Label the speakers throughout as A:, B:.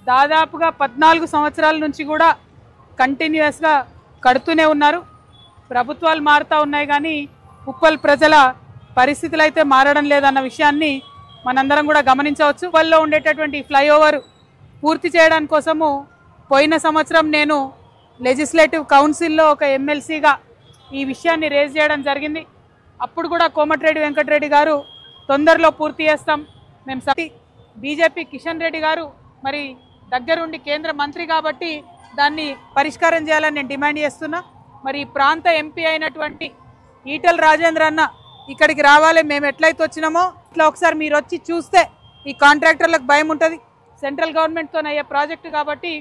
A: దాదాపుగా 14 సంవత్సరాల నుంచి కూడా కంటిన్యూస్గా కడుతూనే ఉన్నారు. ప్రభుత్వాలు మారుతూ ఉన్నాయి కానీ ఉప్పల్ ప్రజల పరిస్థితులు అయితే మారడం లేదన్న విషయాన్ని మనందరం కూడా గమనించవచ్చు. ఉప్పల్లో ఉండేటటువంటి ఫ్లైఓవర్ పూర్తి చేయడానికి కోసము పోయిన సంవత్సరం నేను లెజిస్లేటివ్ కౌన్సిల్లో ఒక ఎమ్మెల్సీగా ఈ విషయాన్ని రేజ్ చేయడం జరిగింది. అప్పుడు కూడా కోమటిరెడ్డి వెంకటరెడ్డి గారు తొందరలో పూర్తి చేస్తాం మేము బీజేపీ కిషన్ రెడ్డి గారు మరి దగ్గరుండి కేంద్ర మంత్రి కాబట్టి దాన్ని పరిష్కారం చేయాలని నేను డిమాండ్ చేస్తున్నా. మరి ఈ ప్రాంత ఎంపీ అయినటువంటి ఈటెల రాజేంద్ర అన్న ఇక్కడికి రావాలి. మేము ఎట్లయితే వచ్చినామో ఇట్లా ఒకసారి మీరు వచ్చి చూస్తే ఈ కాంట్రాక్టర్లకు భయం ఉంటుంది. సెంట్రల్ గవర్నమెంట్తో అయ్యే ప్రాజెక్టు కాబట్టి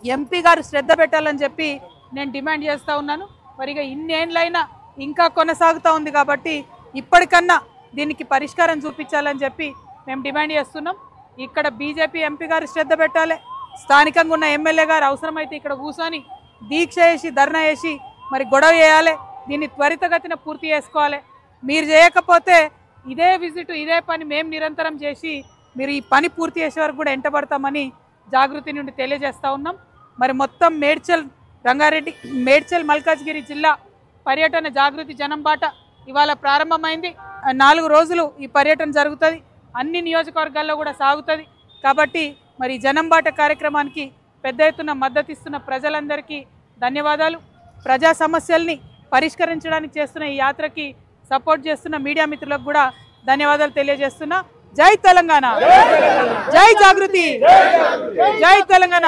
A: ఎంపీ గారు శ్రద్ధ పెట్టాలని చెప్పి నేను డిమాండ్ చేస్తూ ఉన్నాను. మరి ఇక ఇన్నేళ్ళైనా ఇంకా కొనసాగుతూ ఉంది కాబట్టి ఇప్పటికన్నా దీనికి పరిష్కారం చూపించాలని చెప్పి మేము డిమాండ్ చేస్తున్నాం. ఇక్కడ బీజేపీ ఎంపీ గారు శ్రద్ధ పెట్టాలి. స్థానికంగా ఉన్న ఎమ్మెల్యే గారు అవసరమైతే ఇక్కడ కూర్చొని దీక్ష చేసి ధర్నా చేసి మరి గొడవ చేయాలి. దీన్ని త్వరితగతిన పూర్తి చేసుకోవాలి. మీరు చేయకపోతే ఇదే విజిట్ ఇదే పని మేము నిరంతరం చేసి మీరు ఈ పని పూర్తి చేసే వరకు కూడా ఎంటబడతామని జాగృతి నుండి తెలియజేస్తూ ఉన్నాం. మరి మొత్తం మేడ్చల్ రంగారెడ్డి మేడ్చల్ మల్కాజ్గిరి జిల్లా పర్యటన జాగృతి జనం బాట ఇవాళ ప్రారంభమైంది. 4 రోజులు ఈ పర్యటన జరుగుతుంది. అన్ని నియోజకవర్గాల్లో కూడా సాగుతుంది. కాబట్టి మరి జనం బాట కార్యక్రమానికి పెద్ద ఎత్తున మద్దతు ఇస్తున్న ప్రజలందరికీ ధన్యవాదాలు. ప్రజా సమస్యల్ని పరిష్కరించడానికి చేస్తున్న ఈ యాత్రకి సపోర్ట్ చేస్తున్న మీడియా మిత్రులకు కూడా ధన్యవాదాలు తెలియజేస్తున్నా. జై తెలంగాణ, జై జాగృతి, జై తెలంగాణ.